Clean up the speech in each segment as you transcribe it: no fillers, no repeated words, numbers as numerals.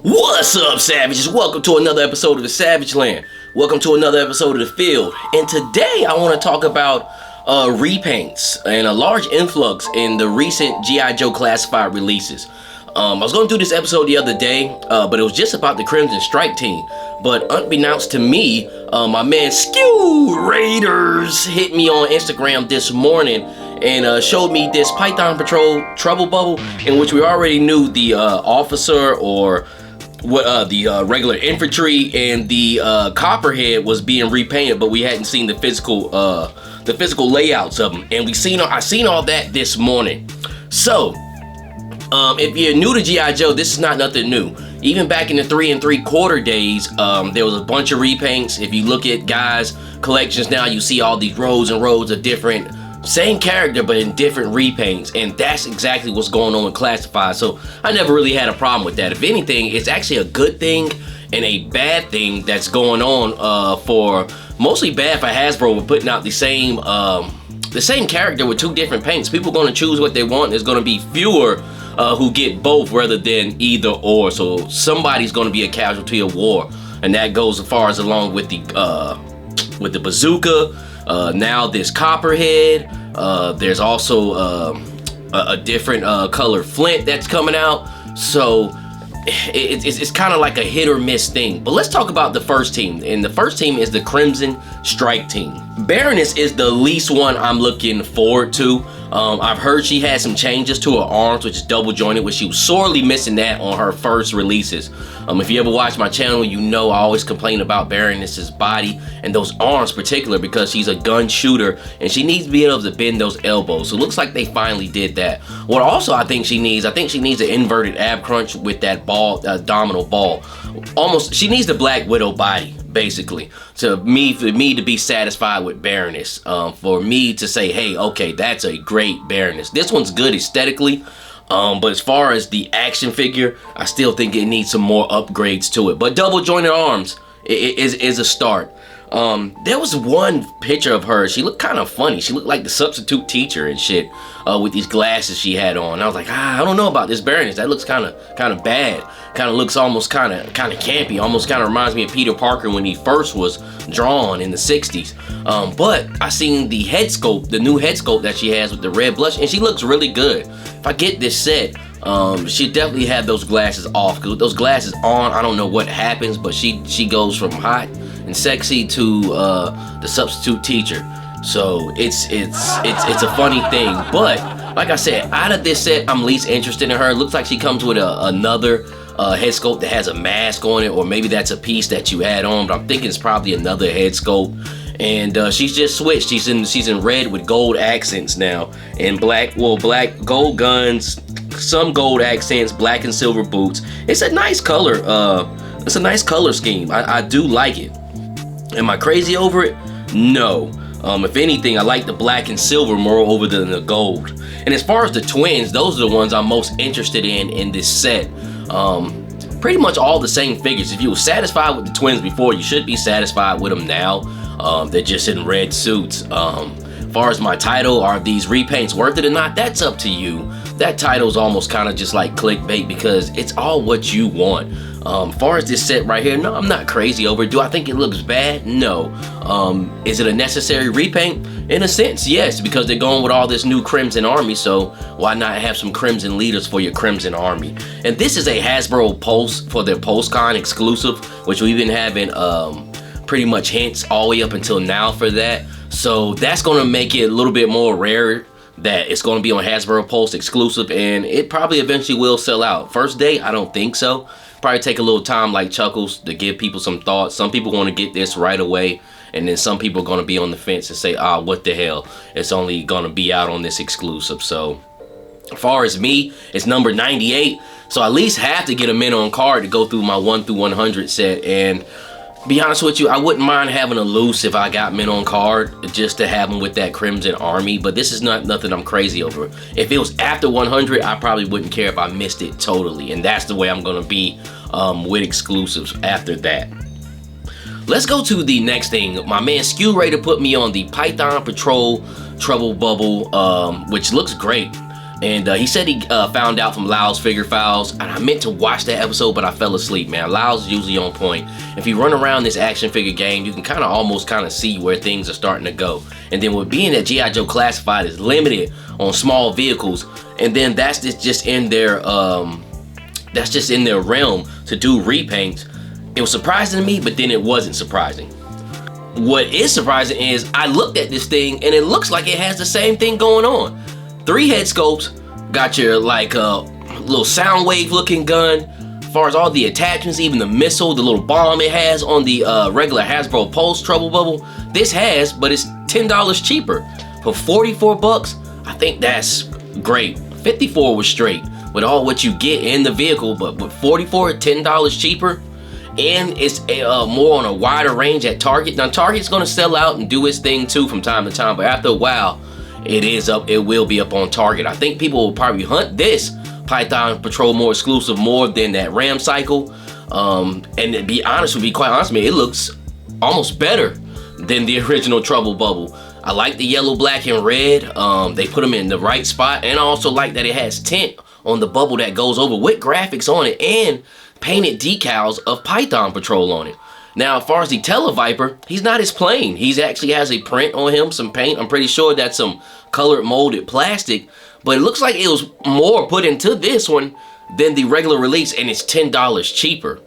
What's up, Savages? Welcome to another episode of the Savage Land. Welcome to another episode of The Field. And today I want to talk about repaints and a large influx in the recent G.I. Joe Classified releases. I was going to do this episode the other day, but it was just about the Crimson Strike team. But unbeknownst to me, my man Skew Raiders hit me on Instagram this morning and showed me this Python Patrol Trouble Bubble, in which we already knew the officer or the regular infantry and the Copperhead was being repainted, but we hadn't seen the physical layouts of them. And I seen all that this morning. So if you're new to G.I. Joe, this is not nothing new. Even back in the 3 3/4 days, there was a bunch of repaints. If you look at guys' collections now, you see all these rows and rows of different, same character but in different repaints, and that's exactly what's going on with Classified. So I never really had a problem with that. If anything, it's actually a good thing and a bad thing that's going on, for mostly bad for Hasbro with putting out the same character with two different paints. People are going to choose what they want. There's going to be fewer who get both rather than either or. So somebody's going to be a casualty of war, and that goes as far as along with the bazooka. Now there's Copperhead. There's also a different color flint that's coming out. So it's kind of like a hit or miss thing. But let's talk about the first team. And the first team is the Crimson Strike team. Baroness is the least one I'm looking forward to. I've heard she had some changes to her arms, which is double jointed, which she was sorely missing that on her first releases. If you ever watch my channel, you know I always complain about Baroness's body and those arms particular, because she's a gun shooter and she needs to be able to bend those elbows. So it looks like they finally did that. What also I think she needs an inverted ab crunch with that ball, abdominal ball. Almost, she needs the Black Widow body, basically, for me to be satisfied with Baroness. For me to say, hey, okay, that's a great Baroness. This one's good aesthetically, but as far as the action figure, I still think it needs some more upgrades to it. But double jointed arms is a start. There was one picture of her. She looked kind of funny. She looked like the substitute teacher and shit, with these glasses she had on. I was like, I don't know about this Baroness. That looks kind of bad. Kind of looks almost kind of campy. Almost kind of reminds me of Peter Parker when he first was drawn in the 60s. But I seen the head sculpt, the new head sculpt that she has with the red blush, and she looks really good. If I get this set, she definitely have those glasses off, because with those glasses on, I don't know what happens, but she goes from hot and sexy to the substitute teacher. So it's a funny thing. But like I said, out of this set, I'm least interested in her. It looks like she comes with another head sculpt that has a mask on it, or maybe that's a piece that you add on, but I'm thinking it's probably another head sculpt. And she's just switched. She's in red with gold accents now, and black gold guns, some gold accents, black and silver boots. It's a nice color. It's a nice color scheme. I do like it. Am I crazy over it? No. If anything, I like the black and silver more over than the gold. And as far as the twins, those are the ones I'm most interested in this set. Pretty much all the same figures. If you were satisfied with the twins before, you should be satisfied with them now. They're just in red suits. As far as my title, are these repaints worth it or not? That's up to you. That title's almost kind of just like clickbait, because it's all what you want. As far as this set right here, no, I'm not crazy over it. Do I think it looks bad? No. Is it a necessary repaint? In a sense, yes, because they're going with all this new Crimson Army, so why not have some Crimson leaders for your Crimson Army? And this is a Hasbro Pulse for their PulseCon exclusive, which we've been having pretty much hints all the way up until now for that. So that's going to make it a little bit more rare that it's going to be on Hasbro Pulse exclusive, and it probably eventually will sell out. First day, I don't think so. Probably take a little time, like Chuckles, to give people some thoughts. Some people want to get this right away, and then some people are going to be on the fence and say, what the hell, it's only going to be out on this exclusive. So as far as me, it's number 98, so I at least have to get a mint on card to go through my 1 through 100 set. And be honest with you, I wouldn't mind having a loose if I got mint on card, just to have them with that Crimson Army, but this is not nothing I'm crazy over. If it was after 100, I probably wouldn't care if I missed it totally, and that's the way I'm gonna be with exclusives after that. Let's go to the next thing. My man Skew Raider put me on the Python Patrol Trouble Bubble, which looks great. And he said he found out from Lyle's Figure Files, and I meant to watch that episode, but I fell asleep, man. Lyle's usually on point. If you run around this action figure game, you can kind of almost see where things are starting to go. And then with being that G.I. Joe Classified is limited on small vehicles, and then that's just in their realm to do repaints. It was surprising to me, but then it wasn't surprising. What is surprising is I looked at this thing and it looks like it has the same thing going on. 3 head scopes, got your little sound wave looking gun. As far as all the attachments, even the missile, the little bomb it has on the regular Hasbro Pulse Trouble Bubble, this has, but it's $10 cheaper. For 44 bucks, I think that's great. 54 was straight with all what you get in the vehicle, but with 44, $10 cheaper, and it's more on a wider range at Target. Now Target's gonna sell out and do its thing too from time to time, but after a while, it will be up on Target. I think people will probably hunt this Python Patrol more exclusive more than that Ram Cycle. And to be honest, quite honest with me, it looks almost better than the original Trouble Bubble. I like the yellow, black, and red. They put them in the right spot, and I also like that it has tint on the bubble that goes over with graphics on it and painted decals of Python Patrol on it. Now, as far as the Televiper, he's not as plain. He's actually has a print on him, some paint. I'm pretty sure that's some colored molded plastic, but it looks like it was more put into this one than the regular release, and it's $10 cheaper.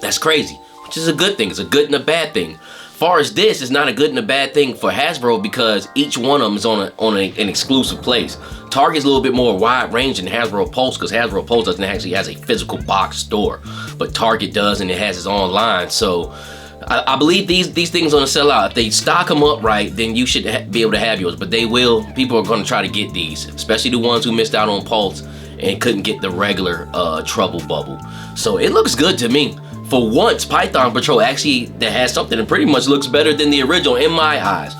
That's crazy, which is a good thing. It's a good and a bad thing. As far as this, it's not a good and a bad thing for Hasbro because each one of them is on an exclusive place. Target's a little bit more wide range than Hasbro Pulse because Hasbro Pulse doesn't actually has a physical box store, but Target does, and it has its online. So I believe these things are gonna sell out. If they stock them up right, then you should be able to have yours. But they will. People are gonna try to get these, especially the ones who missed out on Pulse and couldn't get the regular Trouble Bubble. So it looks good to me. For once, Python Patrol actually that has something that pretty much looks better than the original in my eyes.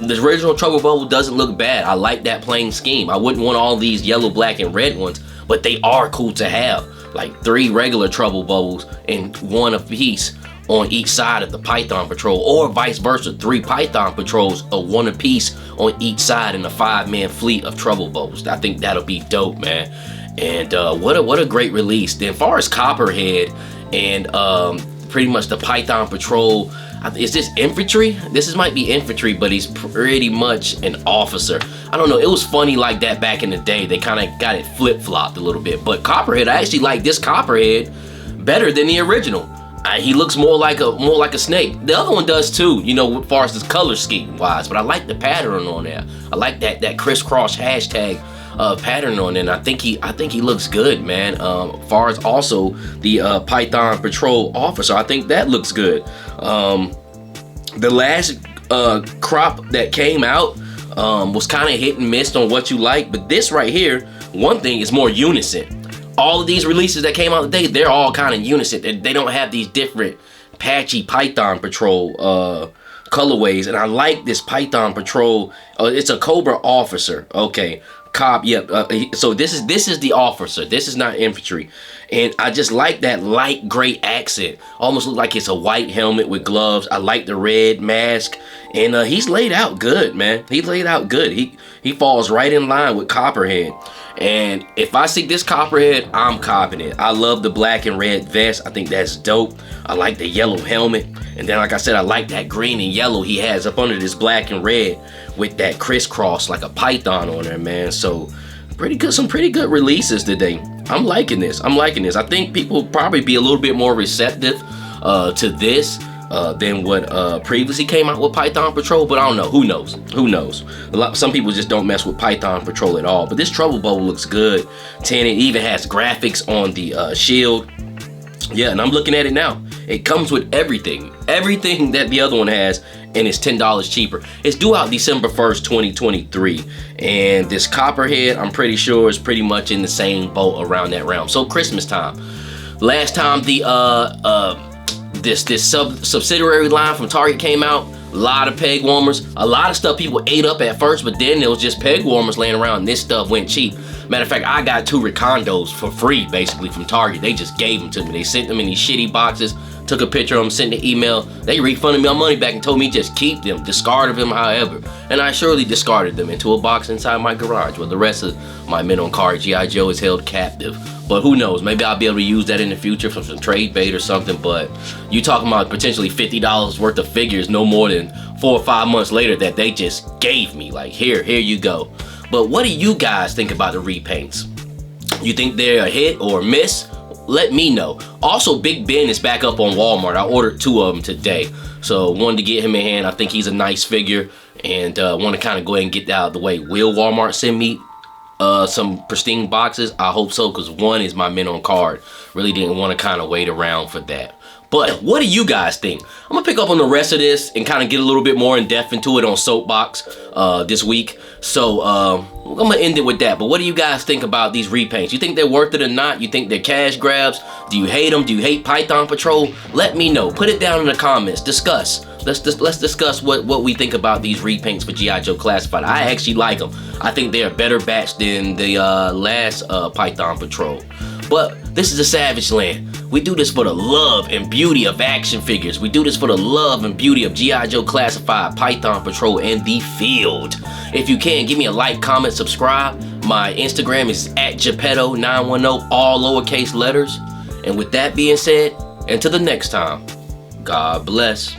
The original Trouble Bubble doesn't look bad. I like that plain scheme. I wouldn't want all these yellow, black, and red ones, but they are cool to have. Like 3 regular Trouble Bubbles and 1 apiece on each side of the Python Patrol, or vice versa, 3 Python Patrols or 1 apiece on each side in a 5-man fleet of Trouble Bubbles. I think that'll be dope, man. And what a great release. Then as far as Copperhead and pretty much the Python Patrol, is this infantry? This might be infantry, but he's pretty much an officer. I don't know, it was funny like that back in the day. They kind of got it flip-flopped a little bit. But Copperhead, I actually like this Copperhead better than the original. He looks more like a snake. The other one does too, you know, as far as this color scheme wise, but I like the pattern on there. I like that crisscross hashtag pattern on it, and I think he looks good, man. As far as also the Python Patrol officer, I think that looks good. The last crop that came out was kind of hit and miss on what you like, but this right here, one thing is more unison. All of these releases that came out today, they're all kind of unison. They don't have these different patchy Python Patrol colorways, and I like this Python Patrol. It's a Cobra officer. Okay, cop. Yep. So this is the officer. This is not infantry, and I just like that light gray accent. Almost look like it's a white helmet with gloves. I like the red mask, and he's laid out good, man. He's laid out good. He falls right in line with Copperhead. And if I see this Copperhead, I'm copping it. I love the black and red vest. I think that's dope. I like the yellow helmet. And then, like I said, I like that green and yellow he has up under this black and red with that crisscross like a python on there, man. So pretty good, some pretty good releases today. I'm liking this. I think people will probably be a little bit more receptive to this than what previously came out with Python Patrol, but I don't know. Who knows? Some people just don't mess with Python Patrol at all. But this Trouble Bubble looks good. It even has graphics on the shield. Yeah, and I'm looking at it now. It comes with everything that the other one has, and it's $10 cheaper. It's due out December 1st, 2023. And this Copperhead, I'm pretty sure, is pretty much in the same boat around that realm. So Christmas time. Last time the this subsidiary line from Target came out, a lot of peg warmers, a lot of stuff people ate up at first, but then there was just peg warmers laying around and this stuff went cheap. Matter of fact, I got 2 Recondos for free basically from Target. They just gave them to me. They sent them in these shitty boxes, took a picture of them, sent the email. They refunded me my money back and told me just keep them, discard of them however. And I surely discarded them into a box inside my garage where the rest of my Men on Card G.I. Joe is held captive. But who knows, maybe I'll be able to use that in the future for some trade bait or something. But you talking about potentially $50 worth of figures no more than 4 or 5 months later that they just gave me. Like, here you go. But what do you guys think about the repaints? You think they're a hit or a miss? Let me know. Also, Big Ben is back up on Walmart. I ordered 2 of them today. So wanted to get him in hand. I think he's a nice figure and want to kind of go ahead and get that out of the way. Will Walmart send me some pristine boxes? I hope so, because one is my Men on Card. Really didn't want to kind of wait around for that. But what do you guys think? I'm gonna pick up on the rest of this and kind of get a little bit more in depth into it on Soapbox this week. So I'm gonna end it with that. But what do you guys think about these repaints? You think they're worth it or not? You think they're cash grabs? Do you hate them? Do you hate Python Patrol? Let me know. Put it down in the comments. Discuss. Let's discuss what we think about these repaints for G.I. Joe Classified. I actually like them. I think they're a better batch than the last Python Patrol. But this is the Savage Land. We do this for the love and beauty of action figures. We do this for the love and beauty of G.I. Joe Classified, Python Patrol, and the Field. If you can, give me a like, comment, subscribe. My Instagram is @Geppetto910, all lowercase letters. And with that being said, until the next time, God bless.